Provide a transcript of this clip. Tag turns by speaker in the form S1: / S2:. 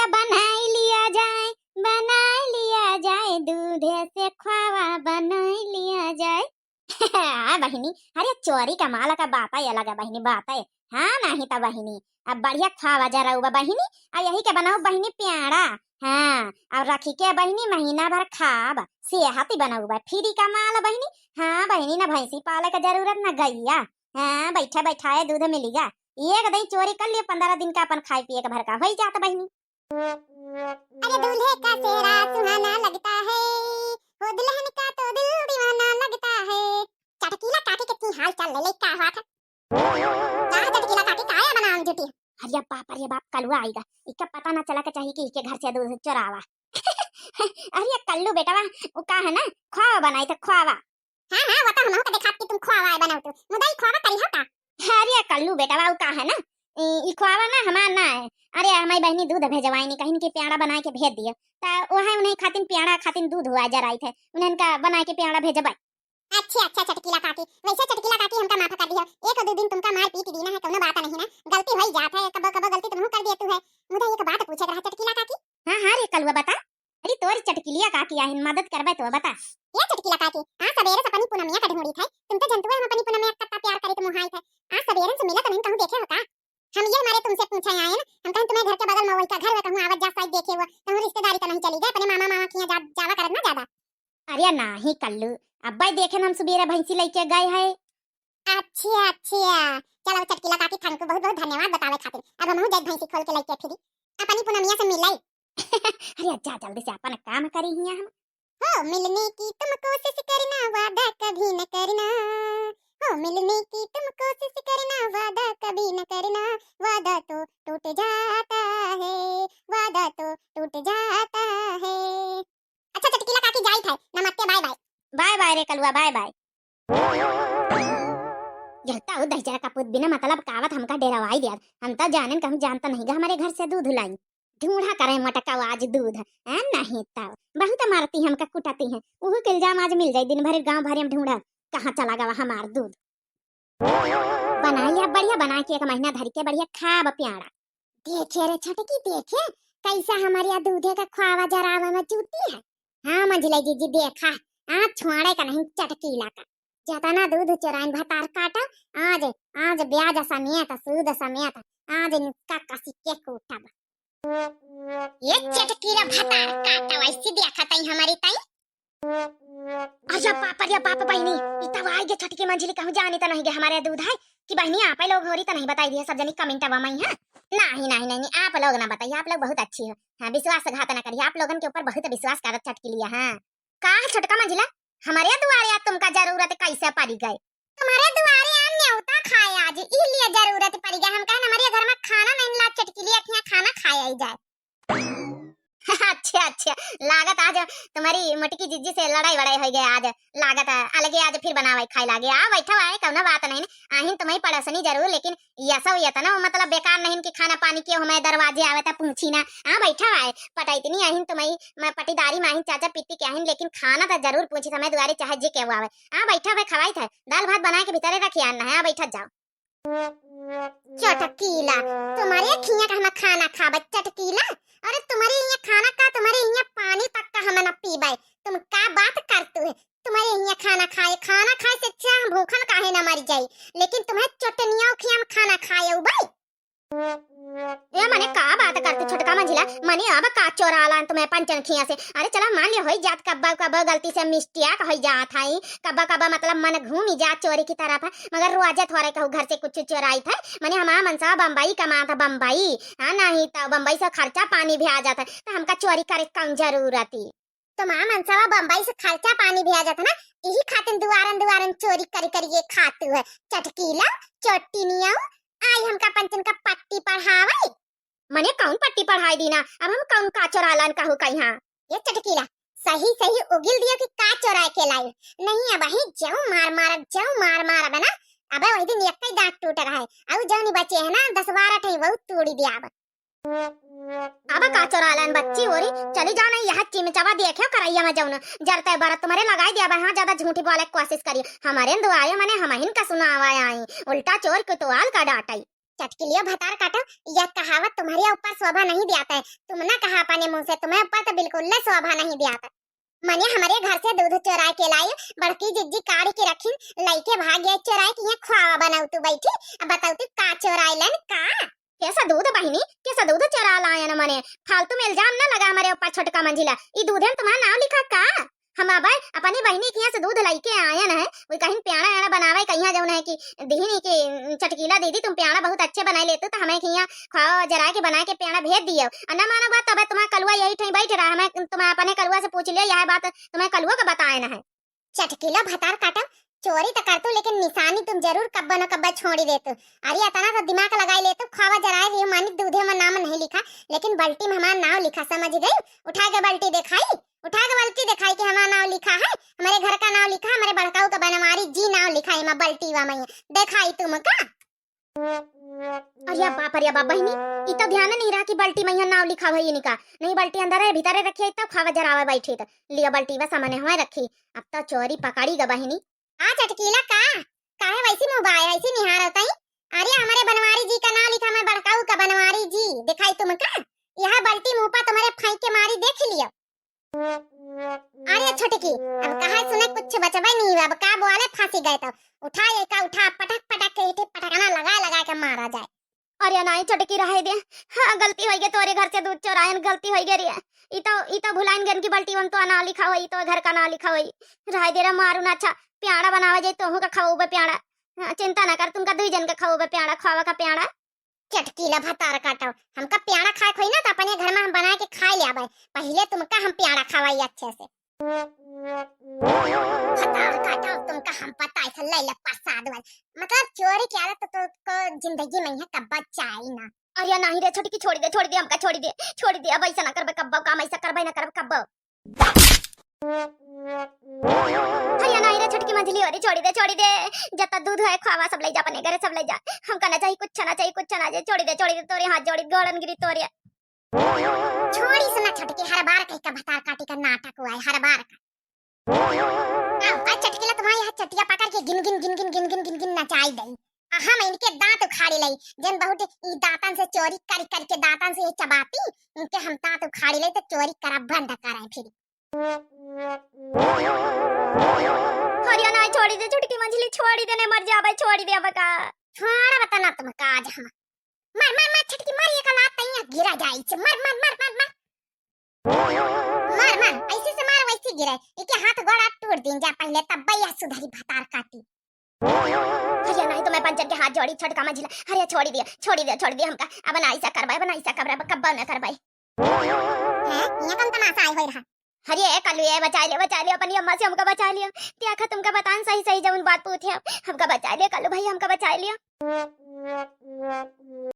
S1: या बना लिया जाए, बना लिया जाए, दूध से खोवा बना लिया जाए। हाँ बहिनी, अरे चोरी का माला का बात है अलग है बहिनी, बात है। हाँ नहीं तो बहिनी अब बढ़िया खावा जा रहा बहिनी, और यही के बनाओ बहिनी प्यारा। हाँ और रखी के बहिनी महीना भर खाब, सेहती बनाऊ फ्री का माल बहिनी। हाँ बहिनी ना भैंसी पाले का जरूरत ना गैया। हाँ बैठा बैठाए दूध मिलेगा, एक दिन चोरी कर लिए 15 दिन का अपन खाए पिए का भर का हो जाता बहिनी।
S2: अरे दूल्हे का चेहरा सुहाना लगता है, वो दुल्हन का तो दिल दीवाना लगता है। चटकीला काकी कितनी हाल चाल ले का हुआ था? चाहे चटकीला काकी काया बनाऊं जुटी।
S1: अरे बाप कलुआ आएगा, इसका पता ना चला के चाहिए कि इसके घर से दूध चुरावा। अरे कल्लू बेटा वो का है ना ख्वावा बनाई तो ख्वावा।
S2: हां वो तो हमहू के देखा कि तुम ख्वावा बनाओ तो मुदई ख्वावा करी हो का?
S1: अरे कल्लू बेटा वो का है ना ई ख्वावा ना हमार ना है। अरे हमारी बहनी दूध भेजवाई नहीं कहीं के प्याड़ा बना के भेज दिया, ता वहां उन्हें खातिन प्याड़ा खातिन दूध हुआ जराई थे, उन्हें का बना के प्याड़ा भेजबाई।
S2: अच्छा चटकीला काकी, वैसे चटकीला काकी हमका माफ कर दिया, एक दो दिन तुमका मार पीट दीना है कोनो बात नहीं ना, गलती होई जात है, कब कब गलती तुमहू कर दिया तू है। मुझे एक बात पूछे रहा चटकीला काकी।
S1: हां रे कलुआ बता, अरे तोरी चटकीलिया काकी आहिन मदद करबे तो बता।
S2: ये चटकीला काकी आज सवेरे से अपनी पूनमिया का ढूंढी थी, तुम तो जानते हो हम अपनी पूनमिया कितना प्यार करी तुम हाई थे। आज सवेरे से मिला तो नहीं कहूं देखे हो का? हम ये हमारे तुमसे पूछा आए ना, हम कहीं तुम्हें घर के बगल में वही का घर है, कहूं आवाज जा साइड देखे हुआ, कहूं रिश्तेदारी तो नहीं चली गए अपने मामा मामा की जावा करत ना ज्यादा।
S1: अरे नहीं कल्लू अब्बा देखे हम सुबेरे भैंसी लेके गए है।
S2: अच्छा चलो चटकीला काकी थान को बहुत बहुत धन्यवाद बतावे खातिर, अब हम जब भैंसी खोल के लेके फिरी अपनी पूनमिया से मिलाई।
S1: अरे अच्छा जल्दी से अपन काम करी हिया हम।
S2: हो मिलने की तुम कोशिश करना, वादा कभी न करना, हो मिलने की तुम कोशिश करना, वादा कभी न करना, वादा तो टूट जाता है, वादा तो टूट जाता है। अच्छा चटकीला काकी जाई था, नमस्ते बाय बाय।
S1: बाय बाय रे कलुआ बाय बाय। जलता हो दही का पुत बिना मतलब कावत हमका डेरावाई दिया, हम तो जाने कहूं जानता नहीं गा हमारे घर से दूध लाई, ढूंढा करे मटका आज दूध है नहीं तब बहुत मारती हमका कुटाती हैं, वो के इल्जाम आज मिल जाए दिन भर गांव भर में ढूंढा कहां चला गया हमार दूध। बनाइया बढ़िया बना के एक महीना धर के बढ़िया खाब प्याड़ा।
S2: देखे रे छटकी देखे कैसा हमारे दूधे का ख्वावा जरावा में जूती है। हाँ मंझले जीजी देखा आज छुआड़े का नहीं चटकीला का, जतना दूध चुराइन भतार काटा, आज आज ब्याज समेत सूद समेत आज निका कसी के कूटब। ये चटकीला भतार काटा वैसे देखा तई हमारी तई।
S1: आजा पापा या पापा बहनी इतना वाई के छटकी मंजिली कहूं जाने तो नहीं गे हमारे दूध है कि बहनी आप लोग होरी तो नहीं बताई दिए सब जनी कमेंट वा में है। नहीं आप लोग ना बताइए, आप लोग बहुत अच्छी हो। हां विश्वासघात ना करिए, आप लोगन के ऊपर बहुत विश्वास करत छटकी लिया। हां का छटका मंजिला हमारे दुआरे तुमका जरूरत कैसे पड़ी गए?
S2: तुम्हारे दुआरे आम न्योता खाए आज इसलिए जरूरत पड़ी गई, हम कहन हमारे घर में खाना नहीं ला चटकी लिया कि खाना खाया ही जाए।
S1: अच्छा लागत आज तुम्हारी मोटकी जिज्जी से लड़ाई वड़ाई हो गई आज, लागत अलगे आज फिर बनावे खाई लागे। आ बैठा है कौनो बात नहीं आहिन तुम्हें पड़सनी जरूर, लेकिन ऐसा हुआ था ना मतलब बेकार नहीं कि खाना पानी के हमें दरवाजे आवे था पूछी ना। आ बैठा है पटाई इतनी आहिन तुम्हें मैं पटीदारी माहिन चाचा पित्ती के आहिन, लेकिन खाना तो जरूर पूछी समय दुआरे चाहे जे के आवे। आ बैठा है खवाई था दाल भात बना के भीतरे रखी आना है। आ बैठा जाओ।
S2: चटकीला तुम्हारे खिया का हम खाना खाबे चटकीला, अरे तुम्हारे यहाँ खाना का तुम्हारे यहाँ पानी तक का हम न पीबे, तुम का बात करते हो? तुम्हारे यहाँ खाना खाए से अच्छा हम भूखन काहे ना मर जाई, लेकिन तुम्हें चटनियों खिया हम खाना खाए उबे।
S1: ये मने का बात करते छोटका मंजिला, मने अब का चोराला तुम्हें पंचन खिया से। अरे चला मान लियो होई जात कब्बा कब्बा गलती से मिस्टेक होई जात है, कब्बा कब्बा मतलब मन घूमी जा चोरी की तरफ है, मगर रोजे थोड़े कहू घर से कुछ चोराई था। मने हमारा मनसा बम्बई कमा था बम्बई, हां नहीं तो बम्बई से खर्चा पानी भी आ जाता है तो हमका चोरी करे कौन जरूरत है?
S2: तुम्हारा मनसा बम्बई से खर्चा पानी भी आ जाता ना, यही खातिर दुआरन चोरी करी ये खातू है चटकीला चटनिया। आई हमका पंचन का पट्टी पढ़ावे,
S1: मने कौन पट्टी पढ़ाई दीना, अब हम कौन का चोरालन कहू कहीं।
S2: ये चटकीला सही उगिल दियो कि का चोराए के लाई नहीं, अब ही जाऊ मार बना अब वही दिन एक ही दांत टूट रहा है, अब जो नहीं बचे है ना 10-12 ठे बहुत तोड़ी दिया।
S1: अब का चोरालन बच्ची होरी चली जाना यह चिमचावा देखे करैया में जाऊन जरते बार तुम्हारे लगाई दिया। हां ज्यादा झूठी बोले की कोशिश करी, हमारे दुआरे मने हमहिन का सुनावा आई उल्टा चोर कुतवाल का डांटाई।
S2: चटकिलिया भतार काटो, यह कहावत तुम्हारे ऊपर शोभा नहीं दियाता है, तुम ना कहा अपने मुंह से, तुम्हें ऊपर तो बिल्कुल न शोभा नहीं दिया था। मने हमारे घर से दूध चोरा के लाई, बड़की जिज्जी काढ़ के रखी, लइके भाग गए चोरा के, यहाँ खुआवा बनाऊ तू बैठी। अब बताऊ तू का चोराइलन का?
S1: कैसा दूध बहिनी, कैसा दूध चरा लाया न मने, फालतू में इल्जाम न लगा हमारे ऊपर छोटका मंजिला। ई दूध में तुम्हारा नाम लिखा का? हम अब अपनी बहिनी के यहाँ से दूध लेके आया न है, वो कहीं प्याड़ा याड़ा बनावे कहीं जाऊन है कि दिहिनी के चटकीला दीदी तुम प्याड़ा बहुत अच्छे बनाए लेते तो हमें यहाँ खाओ जरा के बना के प्याड़ा भेज दियो। न मानो बात तब तुम्हारा कलुआ यही ठही बैठ रहा, हमें तुम्हें अपने कलुआ से पूछ लिया, यह बात तुम्हें कलुआ का बताए न है।
S2: चटकीला भतार काटा, चोरी तो करतू लेकिन निशानी तुम जरूर कब्बा न कब्बा छोड़ी देतु। अरे इतना तो दिमाग लगाई लेतु, खावा जराए रही मानी दूधे में नाम नहीं लिखा, लेकिन बाल्टी में हमारा नाम लिखा, समझ गई? उठा के बाल्टी दिखाई, उठा के बाल्टी दिखाई कि हमारा नाम लिखा है, हमारे घर का नाम लिखा, हमारे बड़काऊ का बनवारी जी नाम लिखा है, बाल्टी वा में दिखाई तुम का?
S1: अरे बाप बहिनी, ई तो ध्यान नहीं रहा कि बाल्टी में नाम लिखा हुआ है इनका। नहीं बाल्टी अंदर है भीतर रखी है, तब खावा जरावा बैठी तो लिया बाल्टी वा सामने हुआ रखी। अब तो चोरी पकड़ी गा बहिनी।
S2: आ चटकीला का काहे वैसी मोबाइल ऐसी निहार होता है? अरे हमारे बनवारी जी का नाम लिखा, मैं बड़काऊ का बनवारी जी दिखाई तुम का? यह बाल्टी मुंह पर तुम्हारे फाई के मारी देख लियो। अरे छोटकी, अब कहा सुने कुछ बचबे नहीं हुआ, अब का बोले फांसी गए तो उठा ये का उठा, पटक पटक के इटे पटकना लगा लगा के मारा जाए।
S1: अरे नहीं छोटकी रहे दे, हाँ गलती हो गई, तोरे घर से दूध चोरायन गलती हो गई रे। ई तो भुलाइन गन की बाल्टी में तो ना लिखा हुई, तो घर का ना लिखा हुई। रहे दे रे मारू ना, अच्छा प्याड़ा बनावे जाए तो का खाओ बे प्याड़ा, चिंता ना कर, तुमका दुई जन का खाओ बे प्याड़ा, खावा का प्याड़ा।
S2: चटकीला भतार काटो, हमका प्याड़ा खाए खोई ना तो अपने घर में हम बना के खा ले आवे, पहले तुमका हम प्याड़ा खवाई अच्छे से। भतार काटो तुमका हम पता है लैला प्रसाद वाल, मतलब चोरी की आदत तो जिंदगी में है कब्बा चाहिए ना।
S1: अरे नहीं रे छोटकी, छोड़ दे हमका, छोड़ दे अब ऐसा ना करबे कब्बा, काम ऐसा करबे ना करबे कब्बा। अरे नहीं रे छोटकी मंजली, अरे छोड़ दे, जब दूध है खावा सब ले जा, अपने घर सब ले जा, हमका ना चाहिए कुछ ना चाहिए, कुछ ना चाहिए, छोड़ दे तोरे हाथ जोड़ी गड़न गिरी तोरे।
S2: छोड़ी सुना छोटकी, हर बार कहीं का भतार काटी का नाटक हुआ है, हर बार का। अब चटकीला तुम्हारी यहाँ चटिया पकड़ के गिन गिन नचाई गई। हम इनके दांत उखाड़ी लाई, जन बहुत ई दांतन से चोरी कर के दांतन से चबाती, इनके हम दांत उखाड़ी लाई तो चोरी करा बंद कराए फिर।
S1: अरे नहीं छोड़ दे छोटकी मंजली, छोड़ दे, ने मर जाबे, छोड़ दे अब का।
S2: छोड़ा बता ना तुम का आज हम मार छटकी मार, ये का लात तैया गिरा जाई छे, मार ऐसे से मार वैसे गिरे, इके हाथ गोड़ा टूट दिन जा पहले, तब भैया सुधरी भतार काटी।
S1: अरे नहीं तो मैं पंचर के हाथ जोड़ी छोटका मंजिला, अरे छोड़ दे हमका, अब ना ऐसा करबे, कब्बा ना करबे।
S2: हैं ये कौन तमाशा आई होई रहा?
S1: अरे कलू ये बचा ले अपनी अम्मा से, हमका बचा लिया, देखा तुमका बतान सही जब बात पूछे, हमका बचा ले कलू भाई, हमका बचा लिया।